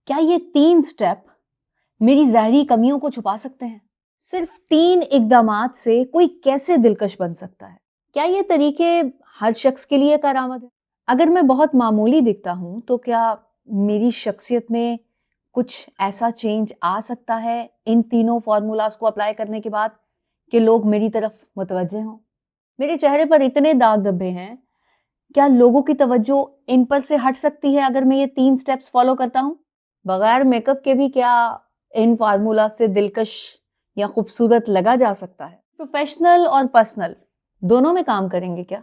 क्या ये 3 स्टेप मेरी ज़ाहिरी कमियों को छुपा सकते हैं? सिर्फ 3 इक़दामात से कोई कैसे दिलकश बन सकता है? क्या ये तरीके हर शख्स के लिए कारआमद है? अगर मैं बहुत मामूली दिखता हूँ, तो क्या मेरी शख्सियत में कुछ ऐसा चेंज आ सकता है इन तीनों फ़ॉर्मूलाज़ को अप्लाई करने के बाद कि लोग मेरी तरफ मुतवज्जे हों? मेरे चेहरे पर इतने दाग धब्बे हैं, क्या लोगों की तवज्जो इन पर से हट सकती है अगर मैं ये 3 स्टेप्स फ़ॉलो करता हूँ? बगैर मेकअप के भी क्या इन फ़ॉर्मूला से दिलकश या खूबसूरत लगा जा सकता है? प्रोफ़ेशनल और पर्सनल दोनों में काम करेंगे क्या?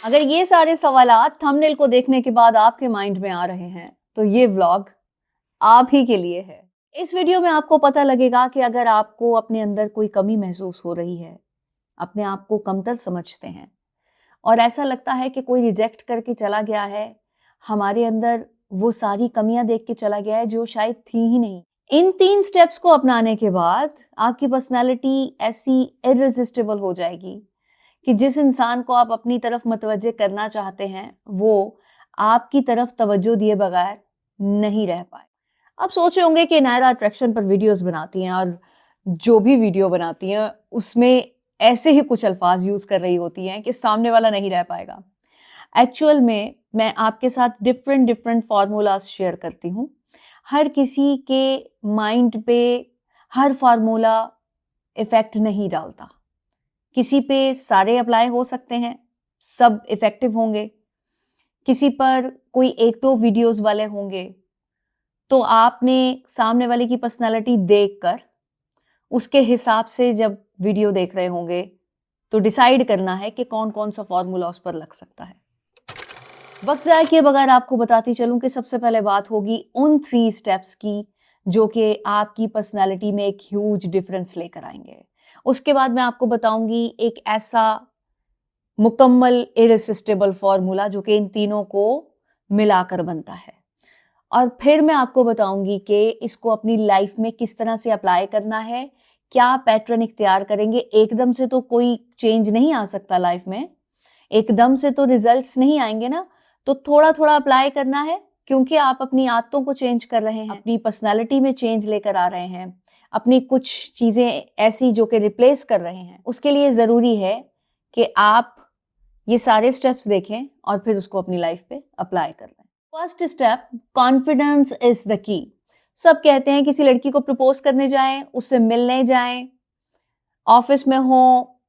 अगर ये सारे सवालात थंबनेल को देखने के बाद आपके माइंड में आ रहे हैं, तो ये व्लॉग आप ही के लिए है। इस वीडियो में आपको पता लगेगा कि अगर आपको अपने अंदर कोई कमी महसूस हो रही है, अपने आप को कमतर समझते हैं और ऐसा लगता है कि कोई रिजेक्ट करके चला गया है, हमारे अंदर वो सारी कमियां देख के चला गया है जो शायद थी ही नहीं। इन 3 स्टेप्स को अपनाने के बाद आपकी पर्सनैलिटी ऐसी इर्रेसिस्टिबल हो जाएगी कि जिस इंसान को आप अपनी तरफ मुतवज्जे करना चाहते हैं, वो आपकी तरफ तवज्जो दिए बगैर नहीं रह पाए। आप सोच रहे होंगे कि नायरा अट्रैक्शन पर वीडियोस बनाती हैं और जो भी वीडियो बनाती हैं उसमें ऐसे ही कुछ अल्फाज यूज कर रही होती हैं कि सामने वाला नहीं रह पाएगा। एक्चुअल में मैं आपके साथ डिफरेंट डिफरेंट फार्मूलाज शेयर करती हूँ। हर किसी के माइंड पे हर फार्मूला इफेक्ट नहीं डालता। किसी पे सारे अप्लाई हो सकते हैं, सब इफेक्टिव होंगे, किसी पर कोई एक दो वीडियोस वाले होंगे। तो आपने सामने वाले की पर्सनालिटी देखकर उसके हिसाब से जब वीडियो देख रहे होंगे तो डिसाइड करना है कि कौन कौन सा फॉर्मूला उस पर लग सकता है। वक्त जाए किए बगैर आपको बताती चलूं कि सबसे पहले बात होगी उन 3 स्टेप्स की जो कि आपकी पर्सनालिटी में एक ह्यूज डिफरेंस लेकर आएंगे। उसके बाद मैं आपको बताऊंगी एक ऐसा मुकम्मल इरेसिस्टिबल फॉर्मूला जो कि इन तीनों को मिलाकर बनता है। और फिर मैं आपको बताऊंगी कि इसको अपनी लाइफ में किस तरह से अप्लाई करना है, क्या पैटर्न इख्तियार करेंगे। एकदम से तो कोई चेंज नहीं आ सकता लाइफ में, एकदम से तो रिजल्ट्स नहीं आएंगे ना, तो थोड़ा थोड़ा अप्लाई करना है क्योंकि आप अपनी आदतों को चेंज कर रहे हैं, अपनी पर्सनालिटी में चेंज लेकर आ रहे हैं, अपनी कुछ चीजें ऐसी जो कि रिप्लेस कर रहे हैं। उसके लिए जरूरी है कि आप ये सारे स्टेप्स देखें और फिर उसको अपनी लाइफ पे अप्लाई कर लें। First step, confidence is the key. सब कहते हैं किसी लड़की को प्रपोज करने जाएं, उससे मिलने जाएं, ऑफिस में हो,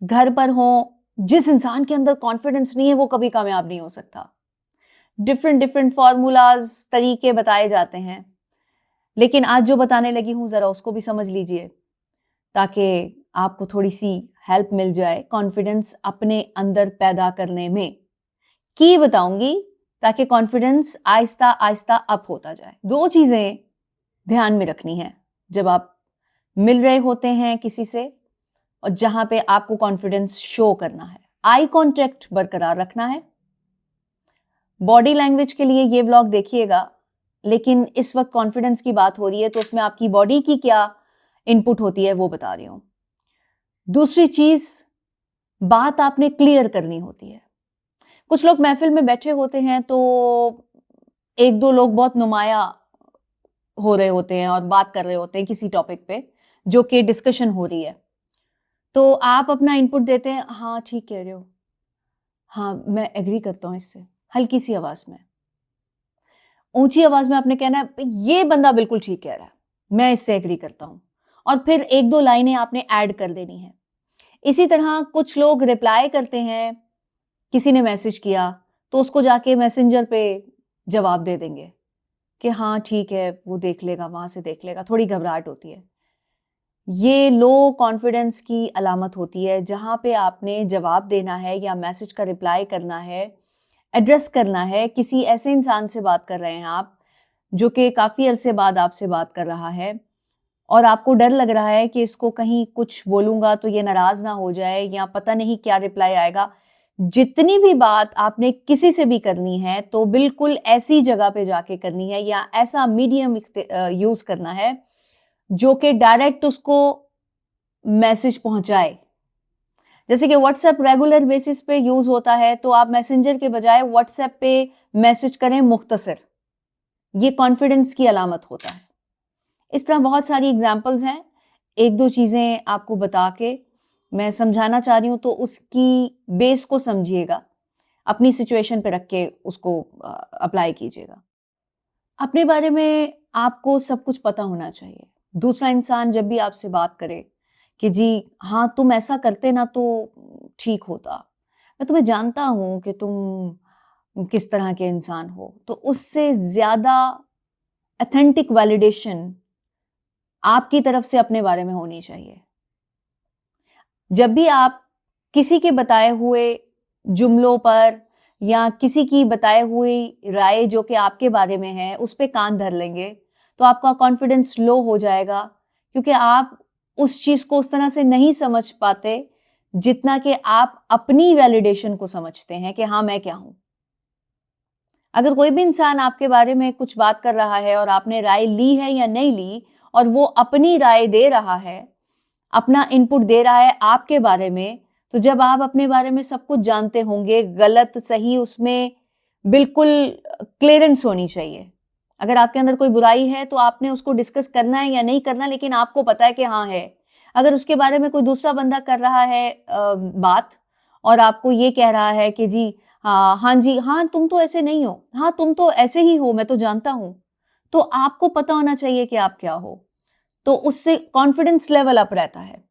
घर पर हो, जिस इंसान के अंदर कॉन्फिडेंस नहीं है वो कभी कामयाब नहीं हो सकता। डिफरेंट डिफरेंट फॉर्मूलाज, तरीके बताए जाते हैं, लेकिन आज जो बताने लगी हूं जरा उसको भी समझ लीजिए ताकि आपको थोड़ी सी हेल्प मिल जाए कॉन्फिडेंस अपने अंदर पैदा करने में। की बताऊंगी ताकि कॉन्फिडेंस आहिस्ता आहिस्ता अप होता जाए। 2 चीजें ध्यान में रखनी है जब आप मिल रहे होते हैं किसी से और जहां पे आपको कॉन्फिडेंस शो करना है। आई कांटेक्ट बरकरार रखना है। बॉडी लैंग्वेज के लिए ये व्लॉग देखिएगा, लेकिन इस वक्त कॉन्फिडेंस की बात हो रही है तो उसमें आपकी बॉडी की क्या इनपुट होती है वो बता रही हूं। दूसरी चीज, बात आपने क्लियर करनी होती है। कुछ लोग महफिल में बैठे होते हैं तो एक दो लोग बहुत नुमाया हो रहे होते हैं और बात कर रहे होते हैं किसी टॉपिक पे जो कि डिस्कशन हो रही है, तो आप अपना इनपुट देते हैं, हाँ ठीक कह रहे हो, हाँ मैं एग्री करता हूँ इससे, हल्की सी आवाज में। ऊंची आवाज में आपने कहना है ये बंदा बिल्कुल ठीक कह रहा है, मैं इससे एग्री करता हूं, और फिर एक दो लाइनें आपने ऐड कर देनी है। इसी तरह कुछ लोग रिप्लाई करते हैं, किसी ने मैसेज किया तो उसको जाके मैसेंजर पे जवाब दे देंगे कि हाँ ठीक है वो देख लेगा, वहां से देख लेगा। थोड़ी घबराहट होती है। ये लो कॉन्फिडेंस की अलामत होती है। जहां पे आपने जवाब देना है या मैसेज का रिप्लाई करना है, एड्रेस करना है, किसी ऐसे इंसान से बात कर रहे हैं आप जो कि काफी अरसे बाद आपसे बात कर रहा है और आपको डर लग रहा है कि इसको कहीं कुछ बोलूंगा तो ये नाराज ना हो जाए या पता नहीं क्या रिप्लाई आएगा। जितनी भी बात आपने किसी से भी करनी है तो बिल्कुल ऐसी जगह पे जाके करनी है या ऐसा मीडियम यूज करना है जो कि डायरेक्ट उसको मैसेज पहुंचाए। जैसे कि व्हाट्सएप रेगुलर बेसिस पे यूज होता है तो आप मैसेंजर के बजाय व्हाट्सएप पे मैसेज करें मुख्तसर, ये कॉन्फिडेंस की अलामत होता है। इस तरह बहुत सारी एग्जाम्पल्स हैं। एक दो चीज़ें आपको बता के मैं समझाना चाह रही हूँ, तो उसकी बेस को समझिएगा, अपनी सिचुएशन पे रख के उसको अप्लाई कीजिएगा। अपने बारे में आपको सब कुछ पता होना चाहिए। दूसरा इंसान जब भी आपसे बात करे कि जी हाँ, तुम ऐसा करते ना तो ठीक होता। मैं तुम्हें जानता हूँ कि तुम किस तरह के इंसान हो। तो उससे ज़्यादा ऑथेंटिक वैलिडेशन आपकी तरफ से अपने बारे में होनी चाहिए। जब भी आप किसी के बताए हुए जुमलों पर या किसी की बताई हुई राय जो कि आपके बारे में है, उस पे कान धर लेंगे, तो आपका कॉन्फिडेंस लो हो जाएगा, क्योंकि आप उस चीज़ को उस तरह से नहीं समझ पाते जितना कि आप अपनी वैलिडेशन को समझते हैं कि हाँ, मैं क्या हूँ। अगर कोई भी इंसान आपके बारे में कुछ बात कर रहा है और आपने राय ली है या नहीं ली, और वो अपनी राय दे रहा है, अपना इनपुट दे रहा है आपके बारे में, तो जब आप अपने बारे में सब कुछ जानते होंगे, गलत सही उसमें बिल्कुल क्लियरेंस होनी चाहिए। अगर आपके अंदर कोई बुराई है तो आपने उसको डिस्कस करना है या नहीं करना, लेकिन आपको पता है कि हाँ है। अगर उसके बारे में कोई दूसरा बंदा कर रहा है बात, और आपको ये कह रहा है कि जी हाँ, हाँ जी, हाँ तुम तो ऐसे नहीं हो, हाँ तुम तो ऐसे ही हो, मैं तो जानता हूँ, तो आपको पता होना चाहिए कि आप क्या हो। तो उससे कॉन्फिडेंस लेवल अप रहता है।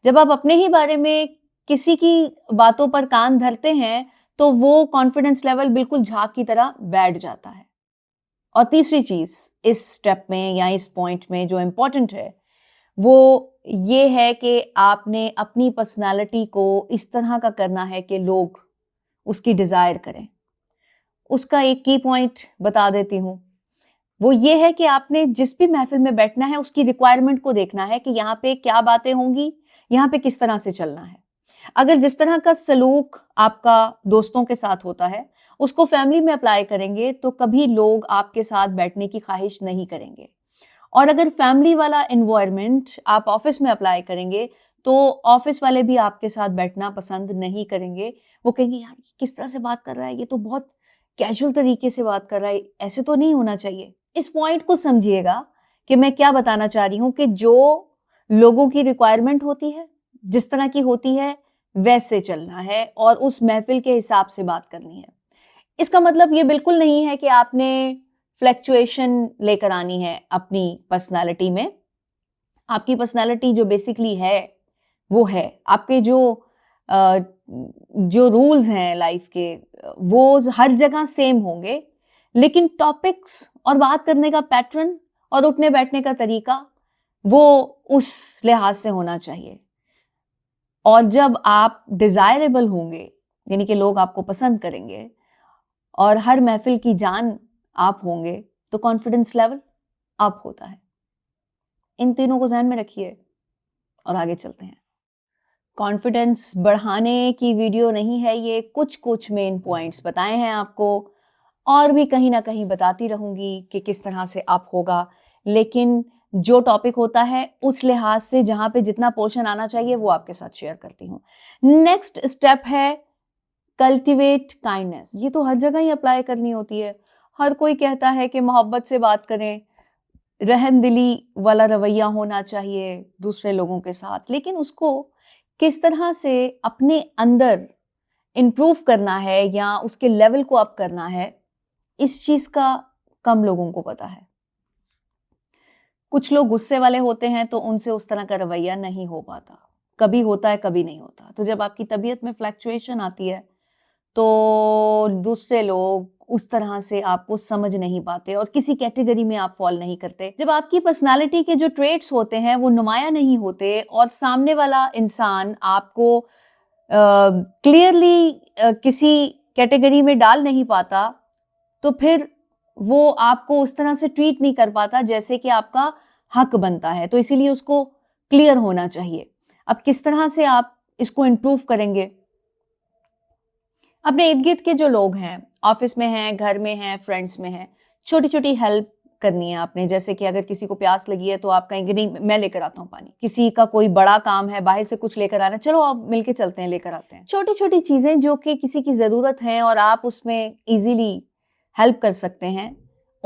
जब आप अपने ही बारे में किसी की बातों पर कान धरते हैं, तो वो कॉन्फिडेंस लेवल बिल्कुल झाग की तरह बैठ जाता है। और तीसरी चीज इस स्टेप में या इस पॉइंट में जो इम्पोर्टेंट है, वो ये है कि आपने अपनी पर्सनालिटी को इस तरह का करना है कि लोग उसकी डिजायर करें। उसका एक की पॉइंट बता देती हूँ। वो ये है कि आपने जिस भी महफिल में बैठना है, उसकी रिक्वायरमेंट को देखना है कि यहाँ पे क्या बातें होंगी, यहाँ पे किस तरह से चलना है। अगर जिस तरह का सलूक आपका दोस्तों के साथ होता है, उसको फैमिली में अप्लाई करेंगे, तो कभी लोग आपके साथ बैठने की ख्वाहिश नहीं करेंगे। और अगर फैमिली वाला एनवायरनमेंट आप ऑफिस में अप्लाई करेंगे, तो ऑफिस वाले भी आपके साथ बैठना पसंद नहीं करेंगे। वो कहेंगे यार ये किस तरह से बात कर रहा है, ये तो बहुत कैजुअल तरीके से बात कर रहा है, ऐसे तो नहीं होना चाहिए। इस पॉइंट को समझिएगा कि मैं क्या बताना चाह रही हूँ, कि जो लोगों की रिक्वायरमेंट होती है, जिस तरह की होती है, वैसे चलना है और उस महफिल के हिसाब से बात करनी है। इसका मतलब ये बिल्कुल नहीं है कि आपने फ्लैक्चुएशन लेकर आनी है अपनी पर्सनालिटी में। आपकी पर्सनालिटी जो बेसिकली है, वो है। आपके जो रूल्स हैं लाइफ के, वो हर जगह सेम होंगे, लेकिन टॉपिक्स और बात करने का पैटर्न और उठने बैठने का तरीका, वो उस लिहाज से होना चाहिए। और जब आप डिजायरेबल होंगे, यानी कि लोग आपको पसंद करेंगे और हर महफिल की जान आप होंगे, तो कॉन्फिडेंस लेवल अप होता है। इन तीनों को ध्यान में रखिए और आगे चलते हैं। कॉन्फिडेंस बढ़ाने की वीडियो नहीं है ये, कुछ मेन पॉइंट्स बताए हैं आपको, और भी कहीं ना कहीं बताती रहूंगी कि किस तरह से अप होगा, लेकिन जो टॉपिक होता है उस लिहाज से जहां पे जितना पोर्शन आना चाहिए वो आपके साथ शेयर करती हूँ। नेक्स्ट स्टेप है कल्टिवेट काइंडनेस। ये तो हर जगह ही अप्लाई करनी होती है। हर कोई कहता है कि मोहब्बत से बात करें, रहमदिली वाला रवैया होना चाहिए दूसरे लोगों के साथ, लेकिन उसको किस तरह से अपने अंदर इम्प्रूव करना है या उसके लेवल को अप करना है, इस चीज का कम लोगों को पता है। कुछ लोग गुस्से वाले होते हैं तो उनसे उस तरह का रवैया नहीं हो पाता, कभी होता है कभी नहीं होता। तो जब आपकी तबीयत में फ्लैक्चुएशन आती है, तो दूसरे लोग उस तरह से आपको समझ नहीं पाते और किसी कैटेगरी में आप फॉल नहीं करते। जब आपकी पर्सनालिटी के जो ट्रेट्स होते हैं वो नुमाया नहीं होते और सामने वाला इंसान आपको क्लियरली किसी कैटेगरी में डाल नहीं पाता, तो फिर वो आपको उस तरह से ट्रीट नहीं कर पाता जैसे कि आपका हक बनता है। तो इसीलिए उसको क्लियर होना चाहिए। अब किस तरह से आप इसको इम्प्रूव करेंगे? अपने इर्द गिर्द के जो लोग हैं, ऑफिस में हैं, घर में हैं, फ्रेंड्स में हैं, छोटी छोटी हेल्प करनी है आपने। जैसे कि अगर किसी को प्यास लगी है तो आप कहेंगे नहीं मैं लेकर आता हूँ पानी। किसी का कोई बड़ा काम है, बाहर से कुछ लेकर आना, चलो आप मिलके चलते हैं, लेकर आते हैं। छोटी छोटी चीजें जो कि किसी की जरूरत है और आप उसमें इजीली हेल्प कर सकते हैं,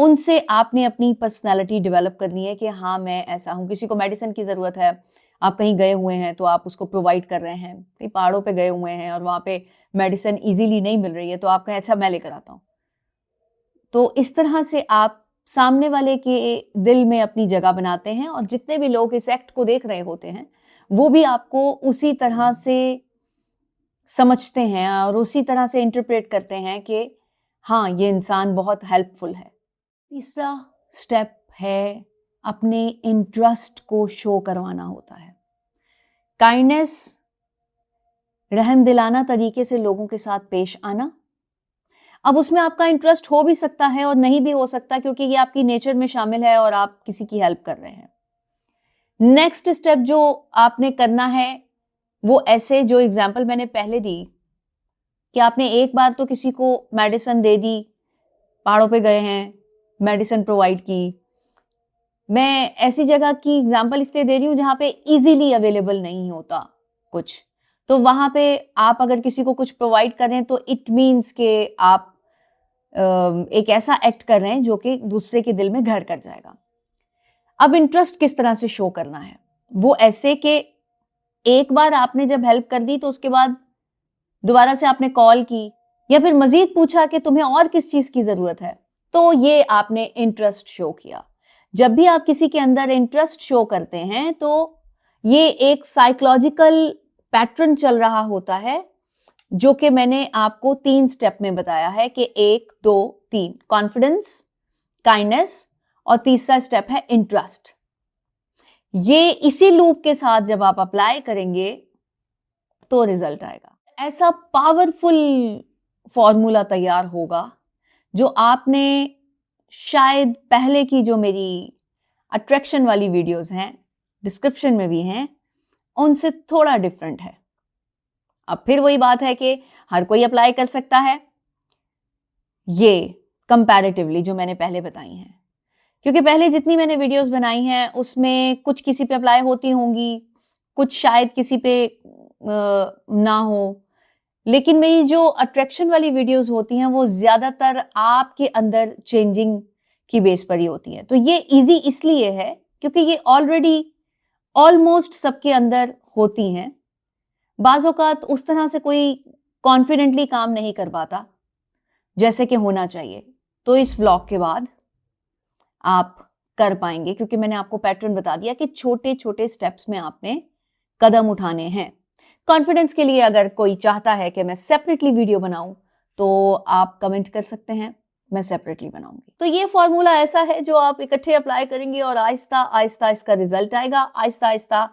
उनसे आपने अपनी पर्सनैलिटी डेवलप करनी है कि हाँ मैं ऐसा हूँ। किसी को मेडिसिन की ज़रूरत है, आप कहीं गए हुए हैं तो आप उसको प्रोवाइड कर रहे हैं, कहीं पहाड़ों पे गए हुए हैं और वहाँ पे मेडिसिन ईजिली नहीं मिल रही है तो आप कहें अच्छा मैं लेकर आता हूँ। तो इस तरह से आप सामने वाले के दिल में अपनी जगह बनाते हैं और जितने भी लोग इस एक्ट को देख रहे होते हैं वो भी आपको उसी तरह से समझते हैं और उसी तरह से इंटरप्रेट करते हैं कि हाँ ये इंसान बहुत हेल्पफुल है। तीसरा स्टेप है अपने इंटरेस्ट को शो करवाना होता है। काइंडनेस, रहम दिलाना तरीके से लोगों के साथ पेश आना। अब उसमें आपका इंटरेस्ट हो भी सकता है और नहीं भी हो सकता क्योंकि ये आपकी नेचर में शामिल है और आप किसी की हेल्प कर रहे हैं। नेक्स्ट स्टेप जो आपने करना है वो ऐसे, जो एग्जाम्पल मैंने पहले दी कि आपने एक बार तो किसी को मेडिसिन दे दी, पहाड़ों पे गए हैं, मेडिसिन प्रोवाइड की। मैं ऐसी जगह की एग्जाम्पल इसलिए दे रही हूँ जहाँ पे इजीली अवेलेबल नहीं होता कुछ, तो वहां पे आप अगर किसी को कुछ प्रोवाइड करें तो इट मीन्स के आप एक ऐसा एक्ट कर रहे हैं जो कि दूसरे के दिल में घर कर जाएगा। अब इंटरेस्ट किस तरह से शो करना है, वो ऐसे कि एक बार आपने जब हेल्प कर दी तो उसके बाद दोबारा से आपने कॉल की या फिर मजीद पूछा कि तुम्हें और किस चीज की जरूरत है, तो ये आपने इंटरेस्ट शो किया। जब भी आप किसी के अंदर इंटरेस्ट शो करते हैं तो ये एक साइकोलॉजिकल पैटर्न चल रहा होता है जो कि मैंने आपको 3 स्टेप में बताया है कि 1, 2, 3, कॉन्फिडेंस, काइंडनेस और तीसरा स्टेप है इंटरेस्ट। ये इसी लूप के साथ जब आप अप्लाई करेंगे तो रिजल्ट आएगा। ऐसा पावरफुल फॉर्मूला तैयार होगा जो आपने शायद पहले की जो मेरी अट्रैक्शन वाली वीडियोस हैं, डिस्क्रिप्शन में भी हैं, उनसे थोड़ा डिफरेंट है। अब फिर वही बात है कि हर कोई अप्लाई कर सकता है ये कंपैरेटिवली जो मैंने पहले बताई हैं, क्योंकि पहले जितनी मैंने वीडियोस बनाई हैं उसमें कुछ किसी पे अप्लाई होती होंगी, कुछ शायद किसी पे ना हो, लेकिन मेरी जो अट्रैक्शन वाली वीडियोस होती हैं वो ज्यादातर आपके अंदर चेंजिंग की बेस पर ही होती हैं। तो ये इजी इसलिए है क्योंकि ये ऑलरेडी ऑलमोस्ट सबके अंदर होती हैं। बाज़ औक़ात उस तरह से कोई कॉन्फिडेंटली काम नहीं कर पाता जैसे कि होना चाहिए, तो इस व्लॉग के बाद आप कर पाएंगे क्योंकि मैंने आपको पैटर्न बता दिया कि छोटे छोटे स्टेप्स में आपने कदम उठाने हैं। कॉन्फिडेंस के लिए अगर कोई चाहता है कि मैं सेपरेटली वीडियो बनाऊं तो आप कमेंट कर सकते हैं, मैं सेपरेटली बनाऊंगी। तो ये फॉर्मूला ऐसा है जो आप इकट्ठे अप्लाई करेंगे और आहिस्ता आहिस्ता इसका रिजल्ट आएगा। आहिस्ता आहिस्ता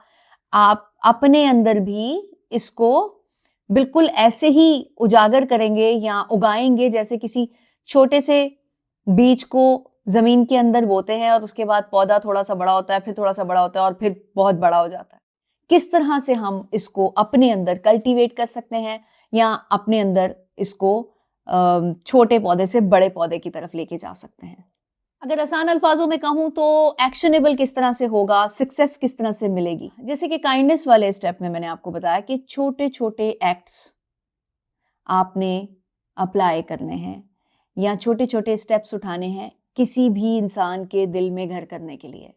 आप अपने अंदर भी इसको बिल्कुल ऐसे ही उजागर करेंगे या उगाएंगे जैसे किसी छोटे से बीज को जमीन के अंदर बोते हैं और उसके बाद पौधा थोड़ा सा बड़ा होता है, फिर थोड़ा सा बड़ा होता है और फिर बहुत बड़ा हो जाता है। किस तरह से हम इसको अपने अंदर कल्टीवेट कर सकते हैं या अपने अंदर इसको छोटे पौधे से बड़े पौधे की तरफ लेके जा सकते हैं। अगर आसान अल्फाजों में कहूं तो एक्शनेबल किस तरह से होगा, सक्सेस किस तरह से मिलेगी। जैसे कि काइंडनेस वाले स्टेप में मैंने आपको बताया कि छोटे छोटे एक्ट्स आपने अप्लाई करने हैं या छोटे छोटे स्टेप्स उठाने हैं किसी भी इंसान के दिल में घर करने के लिए।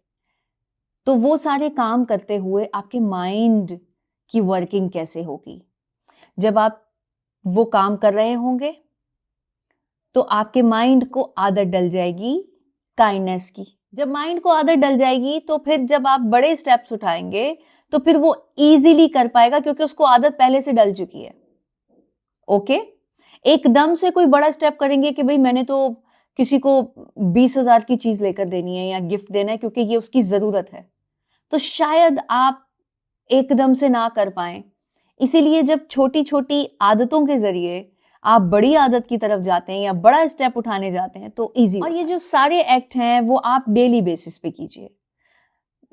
तो वो सारे काम करते हुए आपके माइंड की वर्किंग कैसे होगी, जब आप वो काम कर रहे होंगे तो आपके माइंड को आदत डल जाएगी काइंडनेस की। जब माइंड को आदत डल जाएगी तो फिर जब आप बड़े स्टेप्स उठाएंगे तो फिर वो इजीली कर पाएगा क्योंकि उसको आदत पहले से डल चुकी है। ओके, एकदम से कोई बड़ा स्टेप करेंगे कि भाई मैंने तो किसी को 20,000 की चीज लेकर देनी है या गिफ्ट देना है क्योंकि ये उसकी जरूरत है, तो शायद आप एकदम से ना कर पाए। इसीलिए जब छोटी छोटी आदतों के जरिए आप बड़ी आदत की तरफ जाते हैं या बड़ा स्टेप उठाने जाते हैं तो इजी। और ये जो सारे एक्ट हैं वो आप डेली बेसिस पे कीजिए।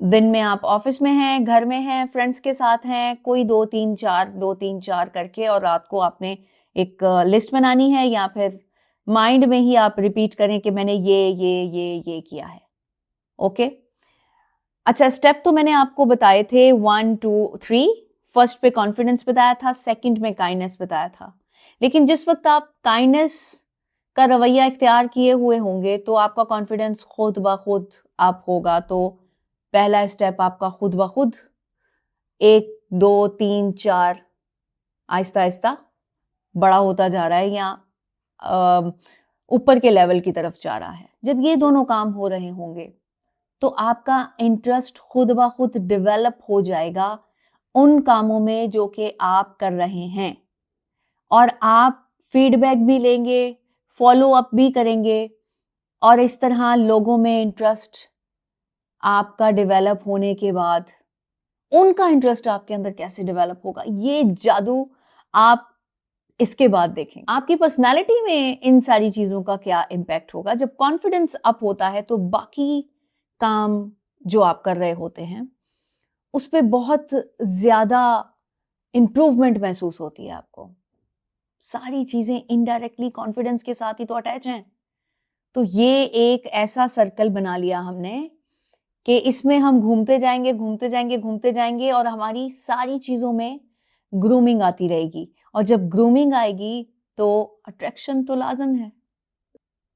दिन में आप ऑफिस में हैं, घर में हैं, फ्रेंड्स के साथ हैं, कोई 2-3-4 करके, और रात को आपने एक लिस्ट बनानी है या फिर माइंड में ही आप रिपीट करें कि मैंने ये किया है। ओके, अच्छा, स्टेप तो मैंने आपको बताए थे 1, 2, 3। फर्स्ट पे कॉन्फिडेंस बताया था, सेकंड में काइंडनेस बताया था। लेकिन जिस वक्त आप काइंडनेस का रवैया इख्तियार किए हुए होंगे तो आपका कॉन्फिडेंस खुद ब खुद अप होगा। तो पहला स्टेप आपका खुद ब खुद 1, 2, 3, 4 आहिस्ता-आहिस्ता बड़ा होता जा रहा है या अ, ऊपर के लेवल की तरफ जा रहा है। जब ये दोनों काम हो रहे होंगे, तो आपका इंटरेस्ट खुद ब खुद डेवलप हो जाएगा उन कामों में जो कि आप कर रहे हैं और आप फीडबैक भी लेंगे, फॉलो अप भी करेंगे और इस तरह लोगों में इंटरेस्ट आपका डेवलप होने के बाद उनका इंटरेस्ट आपके अंदर कैसे डेवलप होगा, ये जादू आप इसके बाद देखें। आपकी पर्सनालिटी में इन सारी चीजों का क्या इम्पैक्ट होगा। जब कॉन्फिडेंस अप होता है तो बाकी काम जो आप कर रहे होते हैं उस पे बहुत ज्यादा इंप्रूवमेंट महसूस होती है आपको। सारी चीजें इनडायरेक्टली कॉन्फिडेंस के साथ ही तो अटैच हैं। तो ये एक ऐसा सर्कल बना लिया हमने कि इसमें हम घूमते जाएंगे, घूमते जाएंगे, घूमते जाएंगे और हमारी सारी चीजों में ग्रूमिंग आती रहेगी। और जब ग्रूमिंग आएगी तो अट्रैक्शन तो लाजम है।